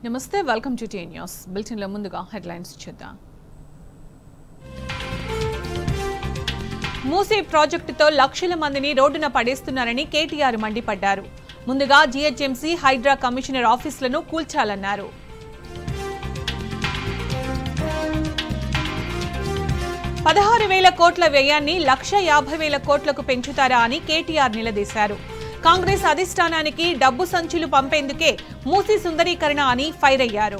నమస్తే welcome to T news bulletin లో ముందుగా హెడ్లైన్స్ చూద్దాం. మూసీ ప్రాజెక్టుతో లక్షల మందిని రోడ్డున పడేస్తున్నారని కేటీఆర్ మండిపడ్డారు. ముందుగా జీహెచ్ఎంసీ హైడ్రా కమిషనర్ ఆఫీసులను కూల్చాలన్నారు. ₹16,000 కోట్ల వ్యయాన్ని ₹1,50,000 కోట్లకు పెంచుతారా అని కేటీఆర్ నిలదీశారు. కాంగ్రెస్ అధిష్టానానికి డబ్బు సంచులు పంపేందుకే మూసీ సుందరీకరణ అని ఫైర్ అయ్యారు.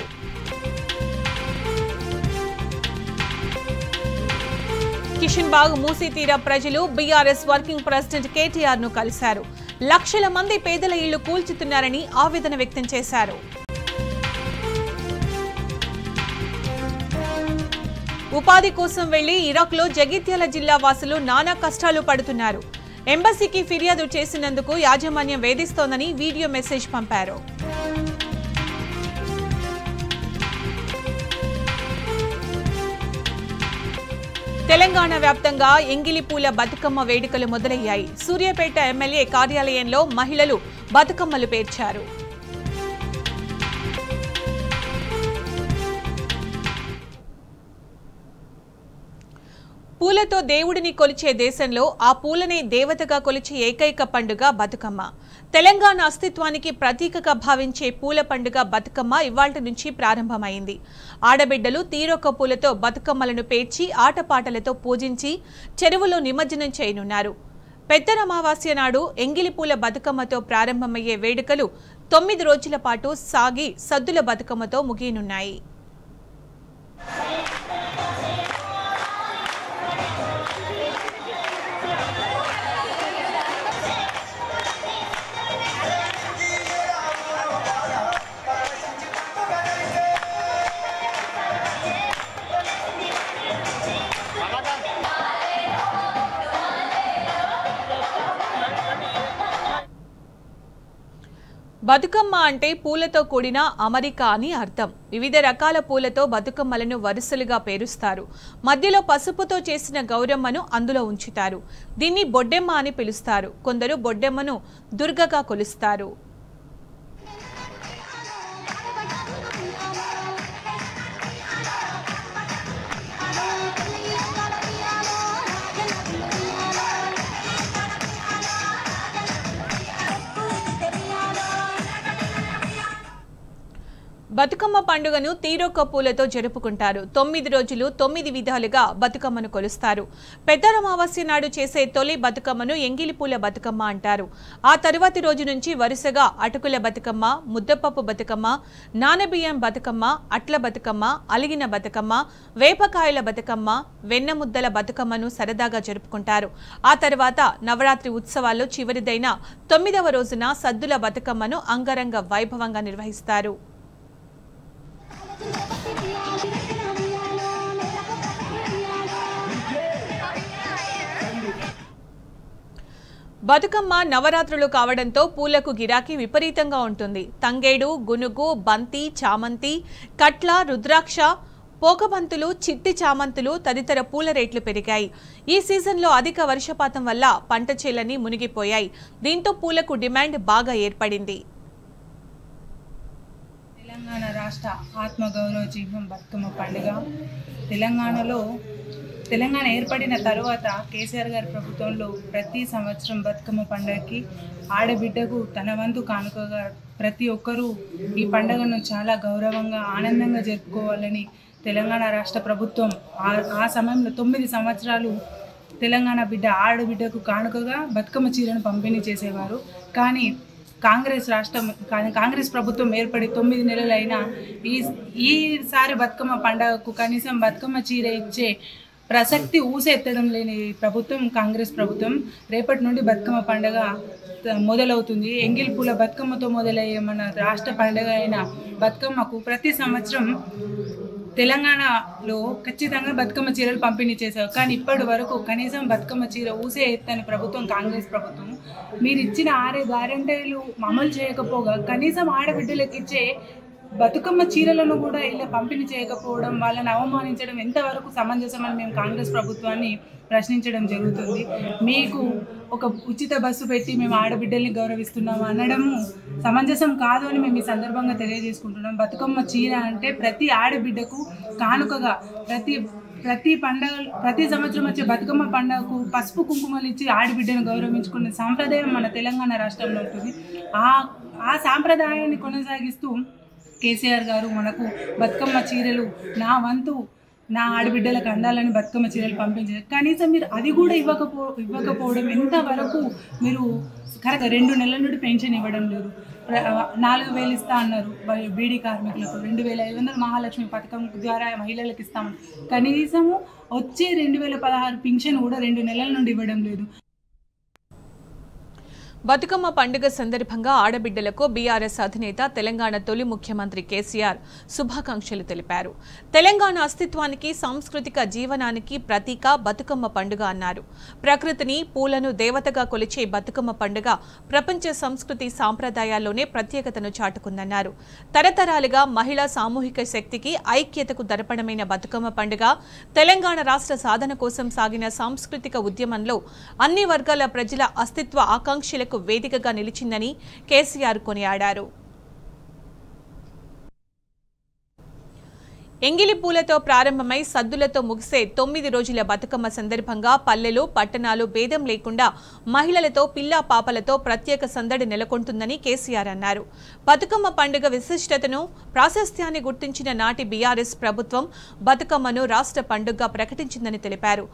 కిషన్ బాగ్ మూసీ తీర ప్రజలు బీఆర్ఎస్ వర్కింగ్ ప్రెసిడెంట్ కేటీఆర్ ను కలిశారు. లక్షల మంది పేదల ఇళ్లు కూల్చుతున్నారని ఆవేదన వ్యక్తం చేశారు. ఉపాధి కోసం వెళ్లి ఇరాక్లో జగిత్యాల జిల్లా వాసులు నానా కష్టాలు పడుతున్నారు. ఎంబసీకి ఫిర్యాదు చేసినందుకు యాజమాన్యం వేధిస్తోందని వీడియో మెసేజ్ పంపారు. తెలంగాణ వ్యాప్తంగా ఎంగిలిపూల బతుకమ్మ వేడుకలు మొదలయ్యాయి. సూర్యాపేట ఎమ్మెల్యే కార్యాలయంలో మహిళలు బతుకమ్మలు పేర్చారు. పూలతో దేవుడిని కొలిచే దేశంలో ఆ పూలనే దేవతగా కొలిచే ఏకైక పండుగ బతుకమ్మ. తెలంగాణ అస్తిత్వానికి ప్రతీకగా భావించే పూల పండుగ బతుకమ్మ ఇవాళ్టి నుంచి ప్రారంభమైంది. ఆడబిడ్డలు తీరొక్క పూలతో బతుకమ్మలను పేర్చి ఆటపాటలతో పూజించి చెరువులో నిమజ్జనం చేయనున్నారు. పెద్దరమావాస్య నాడు ఎంగిలిపూల బతుకమ్మతో ప్రారంభమయ్యే వేడుకలు 9 రోజుల పాటు సాగి సద్దుల బతుకమ్మతో ముగియనున్నాయి. బతుకమ్మ అంటే పూలతో కూడిన అమరిక అని అర్థం. వివిధ రకాల పూలతో బతుకమ్మలను వరుసలుగా పేరుస్తారు. మధ్యలో పసుపుతో చేసిన గౌరమ్మను అందులో ఉంచుతారు. దీన్ని బొడ్డెమ్మ అని పిలుస్తారు. కొందరు బొడ్డెమ్మను దుర్గగా కొలుస్తారు. బతుకమ్మ పండుగను తీరొక్క పూలతో జరుపుకుంటారు. 9 రోజులు 9 విధాలుగా బతుకమ్మను కొలుస్తారు. పెద్దరమావాస్య నాడు చేసే తొలి బతుకమ్మను ఎంగిలిపూల బతుకమ్మ అంటారు. ఆ తరువాతి రోజు నుంచి వరుసగా అటుకుల బతుకమ్మ, ముద్దపప్పు బతుకమ్మ, నానబియ్యం బతుకమ్మ, అట్ల బతుకమ్మ, అలిగిన బతుకమ్మ, వేపకాయల బతుకమ్మ, వెన్నముద్దల బతుకమ్మను సరదాగా జరుపుకుంటారు. ఆ తర్వాత నవరాత్రి ఉత్సవాల్లో చివరిదైన 9వ రోజున సద్దుల బతుకమ్మను అంగరంగ వైభవంగా నిర్వహిస్తారు. బతుకమ్మ నవరాత్రులు కావడంతో పూలకు గిరాకీ విపరీతంగా ఉంటుంది. తంగేడు, గునుగు, బంతి, చామంతి, కట్ల, రుద్రాక్ష, పోకబంతులు, చిట్టి చామంతులు తదితర పూల రేట్లు పెరిగాయి. ఈ సీజన్లో అధిక వర్షపాతం వల్ల పంట చేలన్నీ మునిగిపోయాయి. దీంతో పూలకు డిమాండ్ బాగా ఏర్పడింది. తెలంగాణ రాష్ట్ర ఆత్మగౌరవ చిహ్నం బతుకమ్మ పండుగ. తెలంగాణ ఏర్పడిన తరువాత కేసీఆర్ గారి ప్రభుత్వంలో ప్రతి సంవత్సరం బతుకమ్మ పండుగకి ఆడబిడ్డకు తన వంతు కానుకగా ప్రతి ఒక్కరూ ఈ పండుగను చాలా గౌరవంగా ఆనందంగా జరుపుకోవాలని తెలంగాణ రాష్ట్ర ప్రభుత్వం ఆ సమయంలో 9 సంవత్సరాలు తెలంగాణ ఆడబిడ్డకు కానుకగా బతుకమ్మ చీరను పంపిణీ చేసేవారు. కానీ కాంగ్రెస్ ప్రభుత్వం ఏర్పడి 9 నెలలైనా ఈసారి బతుకమ్మ పండుగకు కనీసం బతుకమ్మ చీర ఇచ్చే ప్రసక్తి ఊసెత్తడం లేని ప్రభుత్వం కాంగ్రెస్ ప్రభుత్వం. రేపటి నుండి బతుకమ్మ పండుగ మొదలవుతుంది. ఎంగిలిపూల బతుకమ్మతో మొదలయ్యే మన రాష్ట్ర పండుగ అయిన బతుకమ్మకు ప్రతి సంవత్సరం తెలంగాణలో ఖచ్చితంగా బతుకమ్మ చీరలు పంపిణీ చేశారు. కానీ ఇప్పటి వరకు కనీసం బతుకమ్మ చీర ఊసే ఎత్తని ప్రభుత్వం కాంగ్రెస్ ప్రభుత్వం. మీరు ఇచ్చిన 6 గ్యారెంటీలు అమలు చేయకపోగా కనీసం ఆడబిడ్డలకు ఇచ్చే బతుకమ్మ చీరలను కూడా ఇలా పంపిణీ చేయకపోవడం, వాళ్ళని అవమానించడం ఎంతవరకు సమంజసమని మేము కాంగ్రెస్ ప్రభుత్వాన్ని ప్రశ్నించడం జరుగుతుంది. మీకు ఒక ఉచిత బస్సు పెట్టి మేము ఆడబిడ్డల్ని గౌరవిస్తున్నాము అనడము సమంజసం కాదు అని మేము ఈ సందర్భంగా తెలియజేసుకుంటున్నాం. బతుకమ్మ చీర అంటే ప్రతి ఆడబిడ్డకు కానుకగా ప్రతి పండగ ప్రతి సంవత్సరం వచ్చే బతుకమ్మ పండుగకు పసుపు కుంకుమలు ఇచ్చి ఆడబిడ్డను గౌరవించుకునే సాంప్రదాయం మన తెలంగాణ రాష్ట్రంలో ఉంటుంది. ఆ సాంప్రదాయాన్ని కొనసాగిస్తూ కేసీఆర్ గారు మనకు బతుకమ్మ చీరలు నా ఆడబిడ్డలకు అందాలని బతుకమ్మ చీరలు పంపించారు. కనీసం మీరు అది కూడా ఇవ్వకపోవడం ఎంతవరకు మీరు కరెక్ట్ 2 నెలల నుండి పెన్షన్ ఇవ్వడం లేదు. 4,000 ఇస్తా అన్నారు బీడీ కార్మికులకు, 2,500 మహాలక్ష్మి పథకం ద్వారా మహిళలకు ఇస్తామని కనీసము వచ్చే 2016 పెన్షన్ కూడా 2 నెలల నుండి ఇవ్వడం లేదు. బతుకమ్మ పండుగ సందర్భంగా ఆడబిడ్డలకు బీఆర్ఎస్ అధినేత తెలంగాణ తొలి ముఖ్యమంత్రి కేసీఆర్ శుభాకాంక్షలు తెలిపారు. తెలంగాణ అస్తిత్వానికి సాంస్కృతిక జీవనానికి ప్రతీక బతుకమ్మ పండుగ అన్నారు. ప్రకృతిని పూలను దేవతగా కొలిచే బతుకమ్మ పండుగ ప్రపంచ సంస్కృతి సాంప్రదాయాల్లోనే ప్రత్యేకతను చాటుకుందన్నారు. తరతరాలుగా మహిళా సామూహిక శక్తికి ఐక్యతకు దర్పణమైన బతుకమ్మ పండుగ తెలంగాణ రాష్ట్ర సాధన కోసం సాగిన సాంస్కృతిక ఉద్యమంలో అన్ని వర్గాల ప్రజల అస్తిత్వ ఆకాంక్షలకు వేదికగా నిలిచిందని కేసీఆర్ కొనియాడారు. ఎంగిలి పూలతో ప్రారంభమై సద్దులతో ముగిసే 9 రోజుల బతుకమ్మ సందర్భంగా పల్లెలు పట్టణాలు భేదం లేకుండా మహిళలతో పిల్లా పాపలతో ప్రత్యేక సందడి నెలకొంటుందని కేసీఆర్ అన్నారు. బతుకమ్మ పండుగ విశిష్టతను ప్రాశస్త్యాన్ని గుర్తించిన నాటి బీఆర్ఎస్ ప్రభుత్వం బతుకమ్మను రాష్ట్ర పండుగగా ప్రకటించిందని తెలిపారు.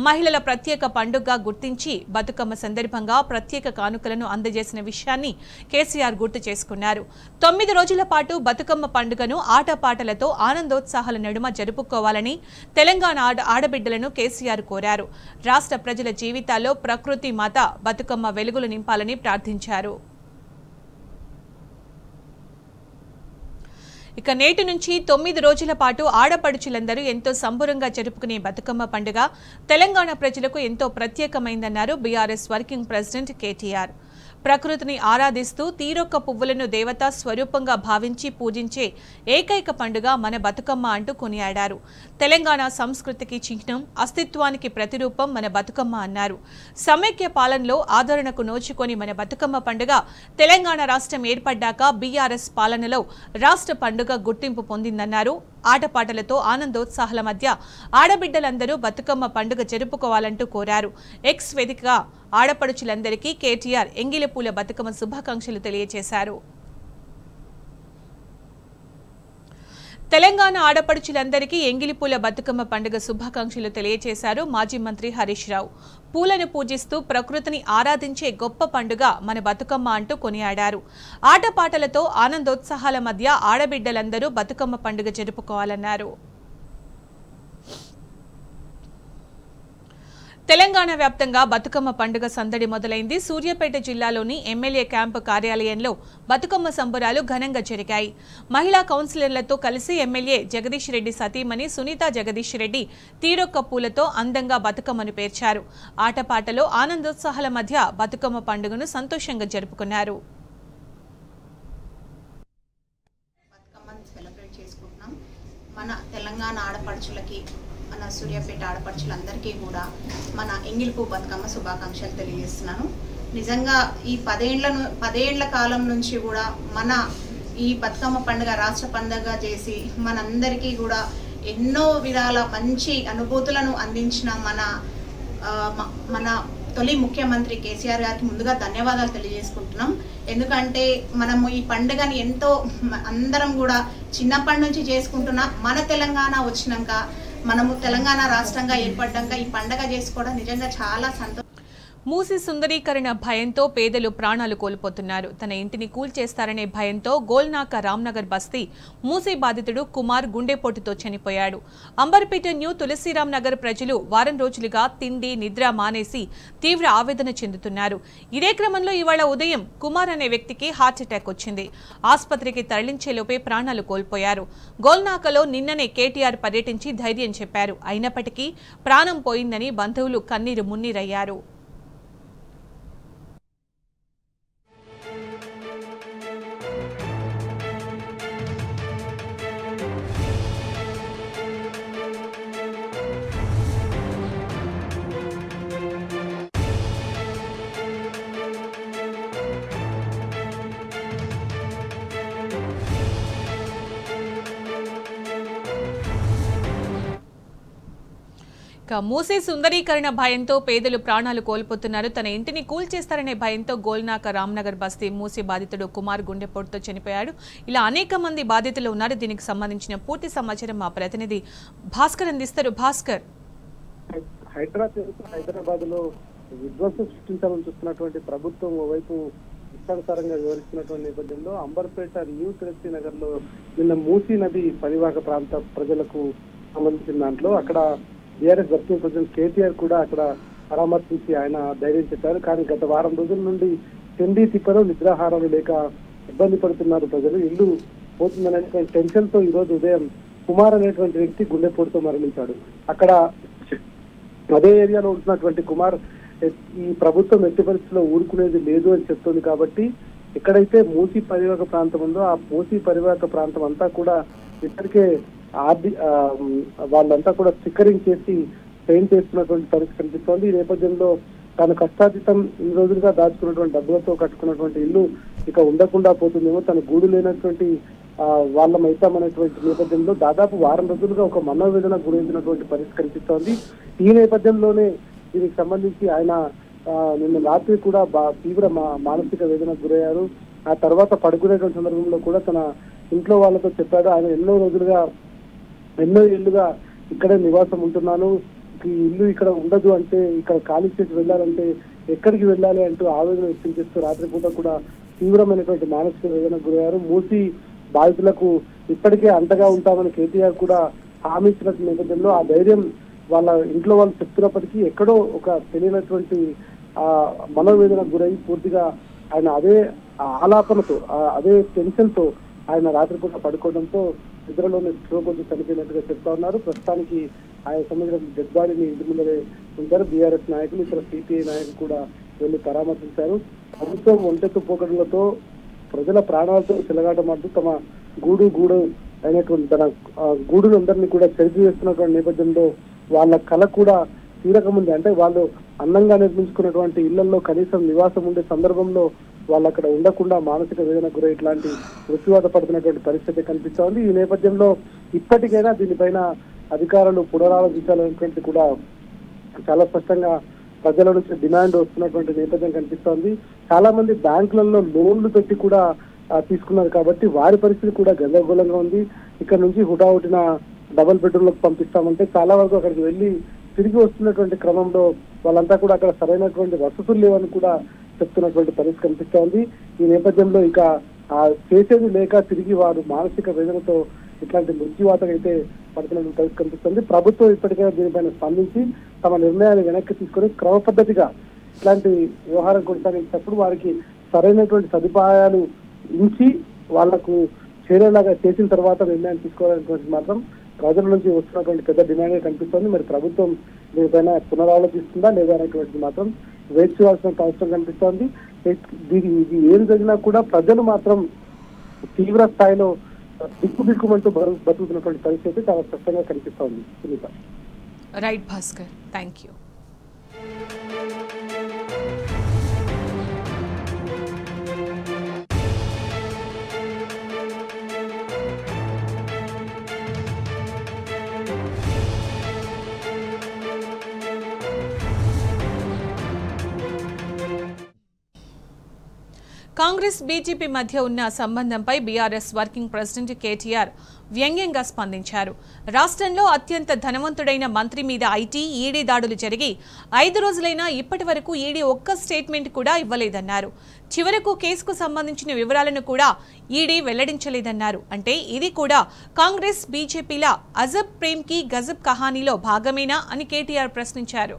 మహిళల ప్రత్యేక పండుగగా గుర్తించి బతుకమ్మ సందర్భంగా ప్రత్యేక కానుకలను అందజేసిన విషయాన్ని కేసీఆర్ గుర్తు చేసుకున్నారు. 9 రోజుల పాటు బతుకమ్మ పండుగను ఆటపాటలతో ఆనందోత్సాహ నడుమ జరుపుకోవాలని తెలంగాణ ఆడబిడ్డలను కేసీఆర్ కోరారు. రాష్ట్ర ప్రజల జీవితాల్లో ప్రకృతి మాత బతుకమ్మ వెలుగులు నింపాలని ప్రార్థించారు. ఇక నేటి నుంచి 9 రోజుల పాటు ఆడపడుచులందరూ ఎంతో సంబురంగా జరుపుకునే బతుకమ్మ పండుగ తెలంగాణ ప్రజలకు ఎంతో ప్రత్యేకమైందన్నారు బీఆర్ఎస్ వర్కింగ్ ప్రెసిడెంట్ కేటీఆర్. ప్రకృతిని ఆరాధిస్తూ తీరొక్క పువ్వులను దేవతా స్వరూపంగా భావించి పూజించే ఏకైక పండుగ మన బతుకమ్మ అంటూ కొనియాడారు. తెలంగాణ సంస్కృతికి చిహ్నం, అస్తిత్వానికి ప్రతిరూపం మన బతుకమ్మ అన్నారు. సమైక్య పాలనలో ఆదరణకు నోచుకొని మన బతుకమ్మ పండుగ తెలంగాణ రాష్ట్రం ఏర్పడ్డాక బీఆర్ఎస్ పాలనలో రాష్ట్ర పండుగ గుర్తింపు పొందిందన్నారు. ఆటపాటలతో ఆనందోత్సాహాల మధ్య ఆడబిడ్డలందరూ బతుకమ్మ పండుగ జరుపుకోవాలంటూ కోరారు. ఎక్స్ వేదికగా ఆడపడుచులందరికీ కేటీఆర్ ఎంగిలిపూల బతుకమ్మ శుభాకాంక్షలు తెలియజేశారు. తెలంగాణ ఆడపడుచులందరికీ ఎంగిలిపూల బతుకమ్మ పండుగ శుభాకాంక్షలు తెలియజేశారు మాజీ మంత్రి హరీష్ రావు. పూలను పూజిస్తూ ప్రకృతిని ఆరాధించే గొప్ప పండుగ మన బతుకమ్మ అంటూ కొనియాడారు. ఆటపాటలతో ఆనందోత్సాహాల మధ్య ఆడబిడ్డలందరూ బతుకమ్మ పండుగ జరుపుకోవాలన్నారు. తెలంగాణ వ్యాప్తంగా బతుకమ్మ పండుగ సందడి మొదలైంది. సూర్యాపేట జిల్లాలోని ఎమ్మెల్యే క్యాంపు కార్యాలయంలో బతుకమ్మ సంబరాలు ఘనంగా జరిగాయి. మహిళా కౌన్సిలర్లతో కలిసి ఎమ్మెల్యే జగదీష్ రెడ్డి సతీమణి సునీత జగదీష్ రెడ్డి తీరొక్క పూలతో అందంగా బతుకమ్మను పేర్చారు. ఆటపాటలో ఆనందోత్సాహాల మధ్య బతుకమ్మ పండుగను సంతోషంగా జరుపుకున్నారు. మన తెలంగాణ ఆడపడుచులకి, మన సూర్యాపేట ఆడపడుచులందరికీ కూడా మన ఎంగిలిపూ బతుకమ్మ శుభాకాంక్షలు తెలియజేస్తున్నాను. నిజంగా ఈ 10 ఏళ్ల కాలం నుంచి కూడా మన ఈ బతుకమ్మ పండుగ రాష్ట్ర పండుగ చేసి మనందరికీ కూడా ఎన్నో విధాల మంచి అనుభూతులను అందించిన మన తొలి ముఖ్యమంత్రి కేసీఆర్ గారికి ముందుగా ధన్యవాదాలు తెలియజేసుకుంటున్నాం. ఎందుకంటే మనము ఈ పండుగని ఎంతో అందరం కూడా చిన్నప్పటి నుంచి చేసుకుంటున్నా. మన తెలంగాణ వచ్చినాక, మనము తెలంగాణ రాష్ట్రంగా ఏర్పడ్డాక ఈ పండుగ చేసుకోవడం నిజంగా చాలా సంతోషం. మూసి సుందరీకరణ భయంతో పేదలు ప్రాణాలు కోల్పోతున్నారు. తన ఇంటిని కూల్చేస్తారనే భయంతో గోల్నాక రామ్నగర్ బస్తీ మూసి బాధితుడు కుమార్ గుండెపోటుతో చనిపోయాడు. అంబర్పేట న్యూ తులసిరామ్ నగర్ ప్రజలు వారం రోజులుగా తిండి నిద్ర మానేసి తీవ్ర ఆవేదన చెందుతున్నారు. ఇదే క్రమంలో ఇవాళ ఉదయం కుమార్ అనే వ్యక్తికి హార్ట్అటాక్ వచ్చింది. ఆసుపత్రికి తరలించేలోపే ప్రాణాలు కోల్పోయారు. గోల్నాకలో నిన్ననే కేటీఆర్ పర్యటించి ధైర్యం చెప్పారు. అయినప్పటికీ ప్రాణం పోయిందని బంధువులు కన్నీరు మున్నీరయ్యారు. మూసీ సుందరీకరణ భయంతో పేదలు ప్రాణాలు కోల్పోతున్నారు. తన ఇంటిని కూల్చేస్తారనే భయంతో గోల్నాక రామ్నగర్ బస్తీ మూసీ బాధితుడు కుమార్ గుండెపోటుతో చనిపోయాడు. ఇలా అనేక మంది బాధితులు ఉన్నారు. దీనికి సంబంధించిన పూర్తి సమాచారం మా ప్రతినిధి భాస్కర్ అందిస్తారు. భాస్కర్, హైదరాబాద్ లో విధ్వంసం సృష్టించాలని చూస్తున్నటువంటి ప్రభుత్వం ఓవైపు ఇష్టానుసారంగా వివరిస్తున్నటువంటి నేపథ్యంలో అంబర్పేట న్యూ తులసి నగర్ లో నిన్న మూసీ నది పరివాహక ప్రాంత ప్రజలకు సంబంధించిన దాంట్లో అక్కడ బీఆర్ఎస్ వర్కింగ్ ప్రెసిడెంట్ కేటీఆర్ కూడా అక్కడ పరామర్శించి ఆయన ధైర్యం చెప్పారు. కానీ గత వారం రోజుల నుండి తిండి తిప్పలు నిద్రాహారాలు లేక ఇబ్బంది పడుతున్నారు ప్రజలు. ఇల్లు పోతుందనేటువంటి టెన్షన్ తో ఈ రోజు ఉదయం కుమార్ అనేటువంటి వ్యక్తి గుండెపోటుతో మరణించాడు. అక్కడ అదే ఏరియాలో ఉంటున్నటువంటి కుమార్ ఈ ప్రభుత్వం ఎట్టి పరిస్థితుల్లో ఊరుకునేది లేదు అని చెప్తుంది. కాబట్టి ఎక్కడైతే మూసీ పరివాహక ప్రాంతం ఉందో ఆ మూసీ పరివాహక ప్రాంతం అంతా కూడా ఇప్పటికే వాళ్ళంతా కూడా స్టిక్కరింగ్ చేసి పెయింట్ చేస్తున్నటువంటి పరిస్థితి కనిపిస్తోంది. ఈ నేపథ్యంలో తాను కష్టాతీతం ఇన్ని రోజులుగా దాచుకున్నటువంటి డబ్బులతో కట్టుకున్నటువంటి ఇల్లు ఇక ఉండకుండా పోతుందేమో, తన గూడు లేనటువంటి వాళ్ళం అవుతామనేటువంటి నేపథ్యంలో దాదాపు వారం రోజులుగా ఒక మనోవేదన గురించినటువంటి పరిస్థితి కనిపిస్తోంది. ఈ నేపథ్యంలోనే దీనికి సంబంధించి ఆయన నిన్న రాత్రి కూడా తీవ్ర మానసిక వేదనకు గురయ్యారు. ఆ తర్వాత పడుకునేటువంటి సందర్భంలో కూడా తన ఇంట్లో వాళ్ళతో చెప్పాడు, ఆయన ఎన్నో ఏళ్లుగా ఇక్కడే నివాసం ఉంటున్నాను, ఈ ఇల్లు ఇక్కడ ఉండదు అంటే, ఇక్కడ ఖాళీ చేసి వెళ్ళాలంటే ఎక్కడికి వెళ్ళాలి అంటూ ఆవేదన వ్యక్తం చేస్తూ రాత్రిపూట కూడా తీవ్రమైనటువంటి మానసిక వేదనకు గురయ్యారు. మూసీ బాధితులకు ఇప్పటికే అంతగా ఉంటామని కేటీఆర్ కూడా హామీ ఇచ్చిన నేపథ్యంలో ఆ ధైర్యం వాళ్ళ ఇంట్లో వాళ్ళు చెప్తున్నప్పటికీ ఎక్కడో ఒక తెలియనటువంటి మనోవేదనకు గురై పూర్తిగా ఆయన అదే ఆలాపనతో అదే టెన్షన్ తో ఆయన రాత్రిపూట పడుకోవడంతో నిద్రలోనే స్ట్రోక్ వచ్చి చనిపోయినట్టుగా చెప్తా ఉన్నారు. ప్రస్తుతానికి ఆయన సంబంధించిన డెడ్ బాడీని ఇంటి ముందరే ఉంటారు. బీఆర్ఎస్ నాయకులు, ఇతర సిపిఐ నాయకులు కూడా వెళ్ళి పరామర్శించారు. ప్రభుత్వం ఒంటెత్తు పోకడలతో ప్రజల ప్రాణాలతో చెలగాటమాడుతూ తమ గూడు అయినటువంటి తన గూడును అందరినీ కూడా చెరిపి వేస్తున్నటువంటి నేపథ్యంలో వాళ్ళ కళ కూడా తీరకముందే, అంటే వాళ్ళు అందంగా నిర్మించుకున్నటువంటి ఇళ్లలో కనీసం నివాసం ఉండే సందర్భంలో వాళ్ళు అక్కడ ఉండకుండా మానసిక వేదన గురై ఇట్లాంటి మృత్యువాత పడుతున్నటువంటి పరిస్థితి కనిపిస్తోంది. ఈ నేపథ్యంలో ఇప్పటికైనా దీనిపైన అధికారులు పునరాలోచించాలనేటువంటి కూడా చాలా స్పష్టంగా ప్రజల నుంచి డిమాండ్ వస్తున్నటువంటి నేపథ్యం కనిపిస్తోంది. చాలా మంది బ్యాంకులలో లోన్లు పెట్టి కూడా తీసుకున్నారు కాబట్టి వారి పరిస్థితి కూడా గందరగోళంగా ఉంది. ఇక్కడ నుంచి హుటాహుటిన డబుల్ బెడ్రూమ్లకు పంపిస్తామంటే చాలా వరకు అక్కడికి వెళ్ళి తిరిగి వస్తున్నటువంటి క్రమంలో వాళ్ళంతా కూడా అక్కడ సరైనటువంటి వసతులు లేవని కూడా చెప్తున్నటువంటి పరిస్థితి కనిపిస్తోంది. ఈ నేపథ్యంలో ఇక చేసేది లేక తిరిగి వారు మానసిక వేదనతో ఇట్లాంటి మృత్యువాతకు అయితే పడుతున్నటువంటి పరిస్థితి కనిపిస్తుంది. ప్రభుత్వం ఇప్పటికైనా దీనిపైన స్పందించి తమ నిర్ణయాన్ని వెనక్కి తీసుకొని క్రమ పద్ధతిగా ఇట్లాంటి వ్యవహారం కొనసాగించినప్పుడు వారికి సరైనటువంటి సదుపాయాలు ఇచ్చి వాళ్లకు చేరేలాగా చేసిన తర్వాత నిర్ణయం తీసుకోవాలనేటువంటి మాత్రం ప్రజల నుంచి వస్తున్నటువంటి పెద్ద డిమాండ్ కనిపిస్తోంది. మరి ప్రభుత్వం దీనిపైన పునరాలోచిస్తుందా లేదా అనేటువంటి మాత్రం వేచి చూడాల్సిన అవసరం కనిపిస్తోంది. ఇది ఏం జరిగినా కూడా ప్రజలు మాత్రం తీవ్ర స్థాయిలో దిక్కుమంటూ బతుకుతున్నటువంటి పరిస్థితి చాలా స్పష్టంగా కనిపిస్తోంది. Sunita. Right Bhaskar, thank you. Congress BJP మధ్య ఉన్న సంబంధంపై బీఆర్ఎస్ వర్కింగ్ ప్రెసిడెంట్ కేటీఆర్ వ్యంగ్యంగా స్పందించారు. రాష్ట్రంలో అత్యంత ధనవంతుడైన మంత్రి మీద ఐటీ, ఈడీ దాడులు జరిగి 5 రోజులైనా ఇప్పటి వరకు ఈడీ ఒక్క స్టేట్మెంట్ కూడా ఇవ్వలేదన్నారు. చివరకు కేసుకు సంబంధించిన వివరాలను కూడా ఈడీ వెల్లడించలేదన్నారు. అంటే ఇది కూడా కాంగ్రెస్ బీజేపీల అజబ్ ప్రేమ్ కి గజబ్ కహానీలో భాగమేనా అని కేటీఆర్ ప్రశ్నించారు.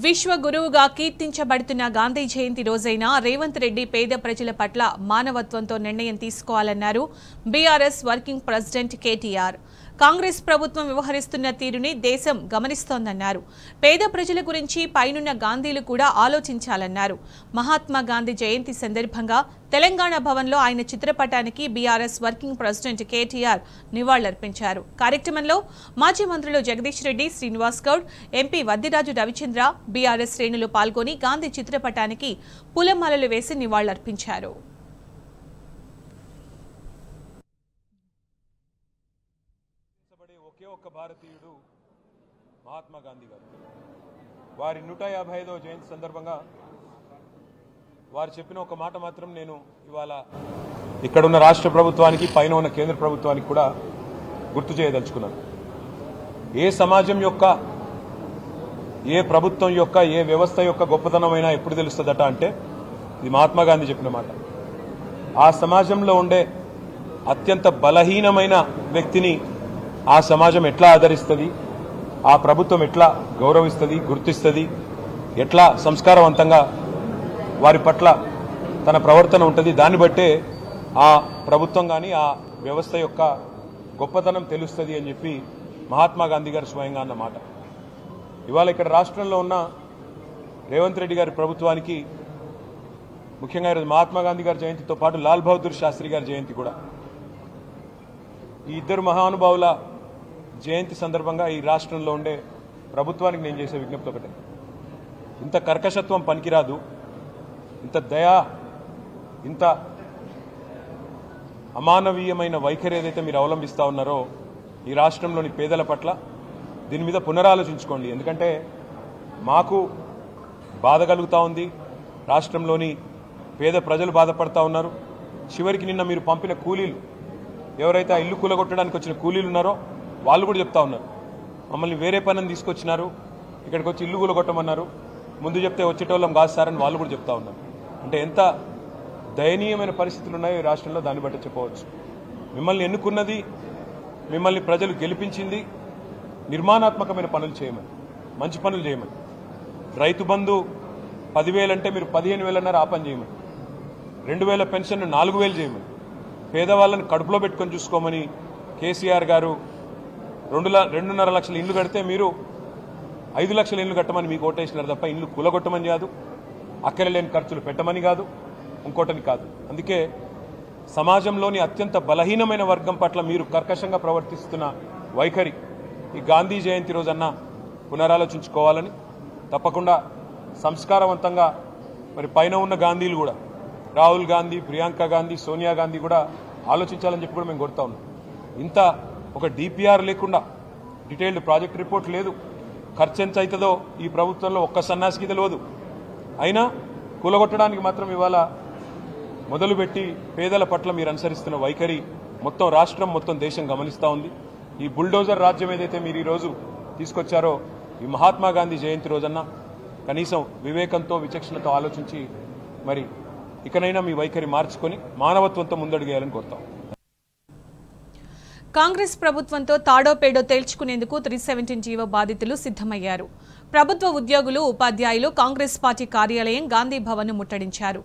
విశ్వ గురువుగా కీర్తించబడుతున్న గాంధీ జయంతి రోజైన రేవంత్ రెడ్డి పేద ప్రజల పట్ల మానవత్వంతో నిర్ణయం తీసుకోవాలన్నారు BRS working president KTR. Congress ప్రభుత్వం వ్యవహరిస్తున్న తీరుని దేశం గమనిస్తోందన్నారు. పేద ప్రజల గురించి పైనున్న గాంధీలు కూడా ఆలోచించాలన్నారు. మహాత్మా గాంధీ జయంతి సందర్భంగా తెలంగాణ భవన్లో ఆయన చిత్రపటానికి బీఆర్ఎస్ వర్కింగ్ ప్రెసిడెంట్ కేటీఆర్ నివాళులర్పించారు. కార్యక్రమంలో మాజీ మంత్రులు జగదీష్ రెడ్డి, శ్రీనివాస్ గౌడ్, ఎంపీ వద్దిరాజు రవిచంద్ర, బీఆర్ఎస్ శ్రేణులు పాల్గొని గాంధీ చిత్రపటానికి పూలమాలలు వేసి నివాళులర్పించారు. భారతీయుడు మహాత్మా గాంధీ గారు. వారి 155వ జయంతి సందర్భంగా వారు చెప్పిన ఒక మాట మాత్రం నేను ఇవాళ ఇక్కడున్న రాష్ట్ర ప్రభుత్వానికి, పైన ఉన్న కేంద్ర ప్రభుత్వానికి కూడా గుర్తు చేయదలుచుకున్నాను. ఏ సమాజం యొక్క, ఏ ప్రభుత్వం యొక్క, ఏ వ్యవస్థ యొక్క గొప్పతనమైనా ఎప్పుడు తెలుస్తుందట అంటే ఇది మహాత్మా గాంధీ చెప్పిన మాట. ఆ సమాజంలో ఉండే అత్యంత బలహీనమైన వ్యక్తిని ఆ సమాజం ఎట్లా ఆదరిస్తుంది, ఆ ప్రభుత్వం ఎట్లా గౌరవిస్తుంది, గుర్తిస్తుంది, ఎట్లా సంస్కారవంతంగా వారి పట్ల తన ప్రవర్తన ఉంటుంది, దాన్ని బట్టే ఆ ప్రభుత్వం కానీ ఆ వ్యవస్థ యొక్క గొప్పతనం తెలుస్తుంది అని చెప్పి మహాత్మా గాంధీ గారు స్వయంగా అన్న మాట. ఇవాళ ఇక్కడ రాష్ట్రంలో ఉన్న రేవంత్ రెడ్డి గారి ప్రభుత్వానికి ముఖ్యంగా ఈరోజు మహాత్మా గాంధీ గారి జయంతితో పాటు లాల్ బహదూర్ శాస్త్రి గారి జయంతి కూడా. ఈ ఇద్దరు మహానుభావుల జయంతి సందర్భంగా ఈ రాష్ట్రంలో ఉండే ప్రభుత్వానికి నేను చేసే విజ్ఞప్తి ఒకటే, ఇంత కర్కశత్వం పనికిరాదు, ఇంత దయా, ఇంత అమానవీయమైన వైఖరి ఏదైతే మీరు అవలంబిస్తూ ఉన్నారో ఈ రాష్ట్రంలోని పేదల పట్ల, దీని మీద పునరాలోచించుకోండి. ఎందుకంటే మాకు బాధ కలుగుతూ ఉంది, రాష్ట్రంలోని పేద ప్రజలు బాధపడతా ఉన్నారు. చివరికి నిన్న మీరు పంపిన కూలీలు, ఎవరైతే ఆ ఇల్లు కూలగొట్టడానికి వచ్చిన కూలీలు ఉన్నారో వాళ్ళు కూడా చెప్తా ఉన్నారు, మమ్మల్ని వేరే పనిని తీసుకొచ్చినారు, ఇక్కడికి వచ్చి ఇల్లు కూలగొట్టమన్నారు, ముందు చెప్తే వచ్చేటోళ్ళం కాదు సార్ అని వాళ్ళు కూడా చెప్తా ఉన్నారు. అంటే ఎంత దయనీయమైన పరిస్థితులు ఉన్నాయో ఈ రాష్ట్రంలో దాన్ని బట్టి చెప్పవచ్చు. మిమ్మల్ని ఎన్నుకున్నది, మిమ్మల్ని ప్రజలు గెలిపించింది నిర్మాణాత్మకమైన పనులు చేయమని, మంచి పనులు చేయమని. రైతు బంధు 10,000 అంటే మీరు 15,000 ఆ పని చేయమని, 2,000 పెన్షన్ 4,000 చేయమని, పేదవాళ్ళని కడుపులో పెట్టుకొని చూసుకోమని కేసీఆర్ గారు 2.5 లక్షల ఇల్లు కడితే మీరు 5 లక్షల ఇల్లు కట్టమని మీకు ఓటేసినారు తప్ప ఇల్లు కూలగొట్టమని కాదు, అక్కరలేని ఖర్చులు పెట్టమని కాదు, ఇంకోటని కాదు. అందుకే సమాజంలోని అత్యంత బలహీనమైన వర్గం పట్ల మీరు కర్కశంగా ప్రవర్తిస్తున్న వైఖరి ఈ గాంధీ జయంతి రోజన్నా పునరాలోచించుకోవాలని, తప్పకుండా సంస్కారవంతంగా మరి పైన ఉన్న గాంధీలు కూడా, రాహుల్ గాంధీ, ప్రియాంక గాంధీ, సోనియా గాంధీ కూడా ఆలోచించాలని చెప్పి కూడా మేము కోరుతా ఉన్నాం. ఇంత ఒక డిపిఆర్ లేకుండా, డీటెయిల్డ్ ప్రాజెక్ట్ రిపోర్ట్ లేదు, ఖర్చు ఎంత అవుతుందో ఈ ప్రభుత్వంలో ఒక్క సన్నాసికి తెలియదు. అయినా కూలగొట్టడానికి మాత్రం ఇవాళ మొదలుపెట్టి పేదల పట్ల మీరు అనుసరిస్తున్న వైఖరి మొత్తం రాష్ట్రం, మొత్తం దేశం గమనిస్తూ ఉంది. ఈ బుల్డోజర్ రాజ్యం ఏదైతే మీరు ఈరోజు తీసుకొచ్చారో ఈ మహాత్మా గాంధీ జయంతి రోజన్నా కనీసం వివేకంతో, విచక్షణతో ఆలోచించి మరి ఇకనైనా మీ వైఖరి మార్చుకొని మానవత్వంతో ముందడుగేయాలని కోరుతాం. కాంగ్రెస్ ప్రభుత్వంతో తాడోపేడో తేల్చుకునేందుకు 317 జీవో బాధితులు సిద్ధమయ్యారు. ప్రభుత్వ ఉద్యోగులు, ఉపాధ్యాయులు కాంగ్రెస్ పార్టీ కార్యాలయం, గాంధీ భవన్ను ముట్టడించారు.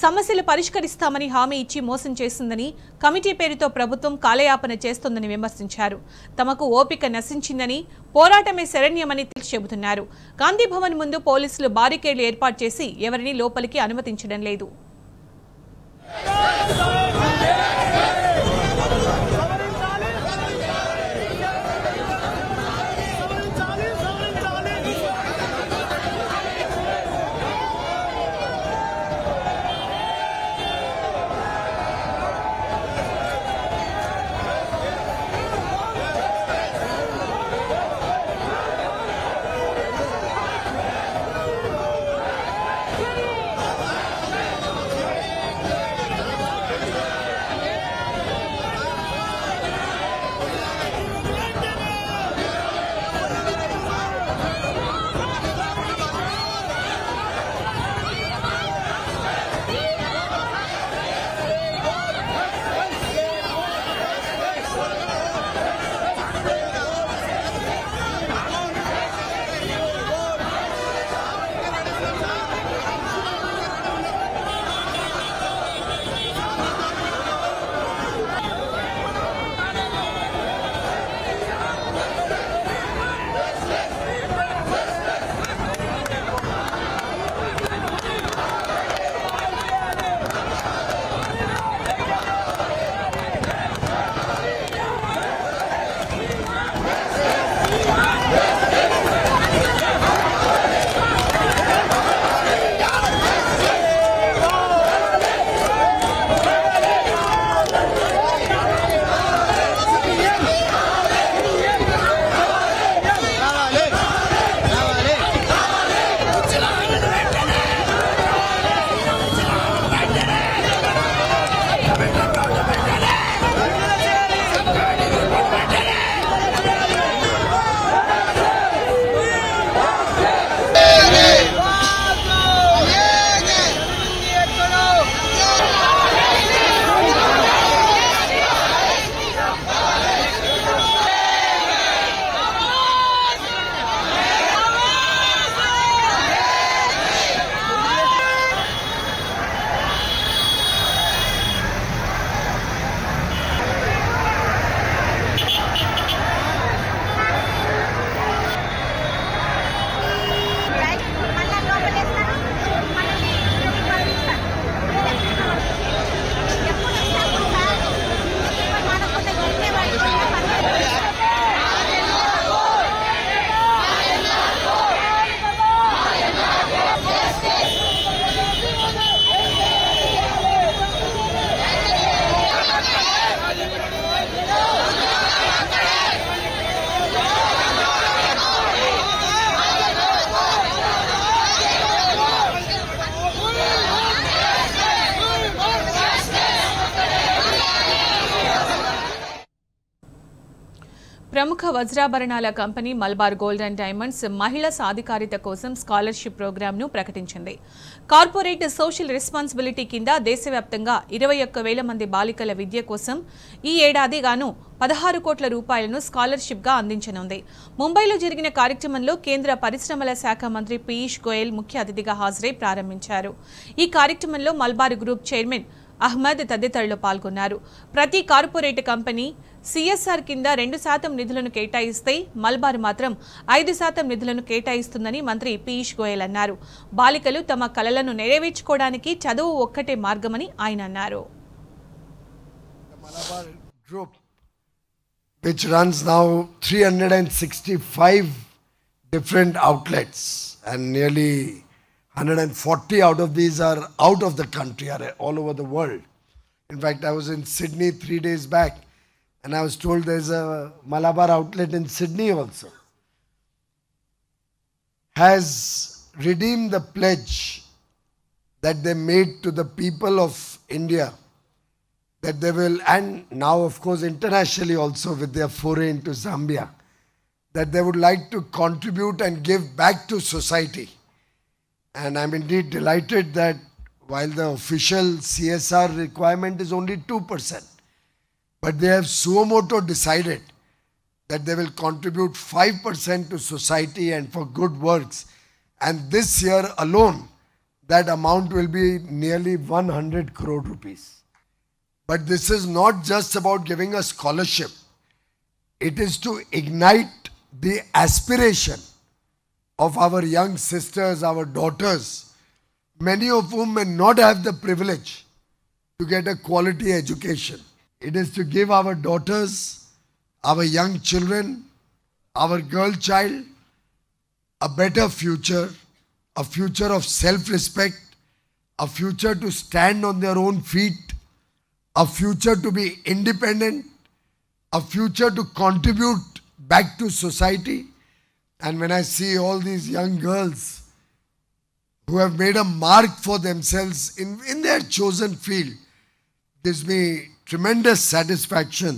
సమస్యలు పరిష్కరిస్తామని హామీ ఇచ్చి మోసం చేసిందని, కమిటీ పేరుతో ప్రభుత్వం కాలయాపన చేస్తోందని విమర్శించారు. తమకు ఓపిక నశించిందని, పోరాటమే శరణ్యమని చెబుతున్నారు. గాంధీ భవన్ ముందు పోలీసులు బారికేడ్లు ఏర్పాటు చేసి ఎవరిని లోపలికి అనుమతించడం లేదు. ప్రముఖ వజ్రాభరణాల company Malabar Gold and Diamonds మహిళా సాధికారిత కోసం స్కాలర్షిప్ ప్రోగ్రాంను ప్రకటించింది. కార్పొరేట్ సోషల్ రెస్పాన్సిబిలిటీ కింద దేశవ్యాప్తంగా 21,000 మంది బాలికల విద్య కోసం ఈ ఏడాది గాను 16 కోట్ల రూపాయలను స్కాలర్షిప్గా అందించనుంది. ముంబైలో జరిగిన కార్యక్రమంలో కేంద్ర పరిశ్రమల శాఖ మంత్రి పీయూష్ గోయల్ ముఖ్య అతిథిగా హాజరై ప్రారంభించారు. ఈ కార్యక్రమంలో మల్బార్ గ్రూప్ చైర్మన్ అహ్మద్ తదితరులు పాల్గొన్నారు. ప్రతి కార్పొరేట్ కంపెనీ సిఎస్ఆర్ కింద 2% నిధులను కేటాయిస్తే మల్బార్ మాత్రం 5% నిధులను కేటాయిస్తుందని మంత్రి పీయూష్ గోయల్ అన్నారు. బాలికలు తమ కలలను నెరవేర్చుకోవడానికి చదువు ఒక్కటే మార్గమని ఆయన అన్నారు. Malabar Group, which runs now 365 different outlets, and nearly 140 out of these are out of the country, are all over the world. In fact, I was in Sydney 3 days back and I was told there's a Malabar outlet in Sydney also. Has redeemed the pledge that they made to the people of India, that they will, and now of course internationally also with their foray into Zambia, that they would like to contribute and give back to society. And I'm indeed delighted that while the official CSR requirement is only 2%, but they have suo moto decided that they will contribute 5% to society and for good works. And this year alone, that amount will be nearly 100 crore rupees. But this is not just about giving a scholarship. It is to ignite the aspiration of our young sisters, our daughters, many of whom may not have the privilege to get a quality education. It is to give our daughters, our young children, our girl child, a better future, a future of self-respect, a future to stand on their own feet, a future to be independent, a future to contribute back to society. And when I see all these young girls who have made a mark for themselves in their chosen field, gives me tremendous satisfaction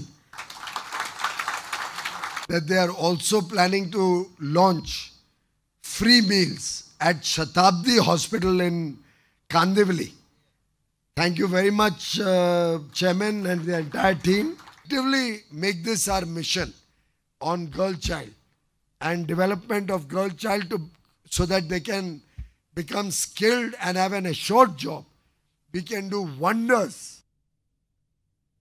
that they are also planning to launch free meals at Shatabdi Hospital in Kandivali. Thank you very much, Chairman and the entire team. Actively make this our mission on girl child and development of girl child so that they can become skilled and have an assured job. We can do wonders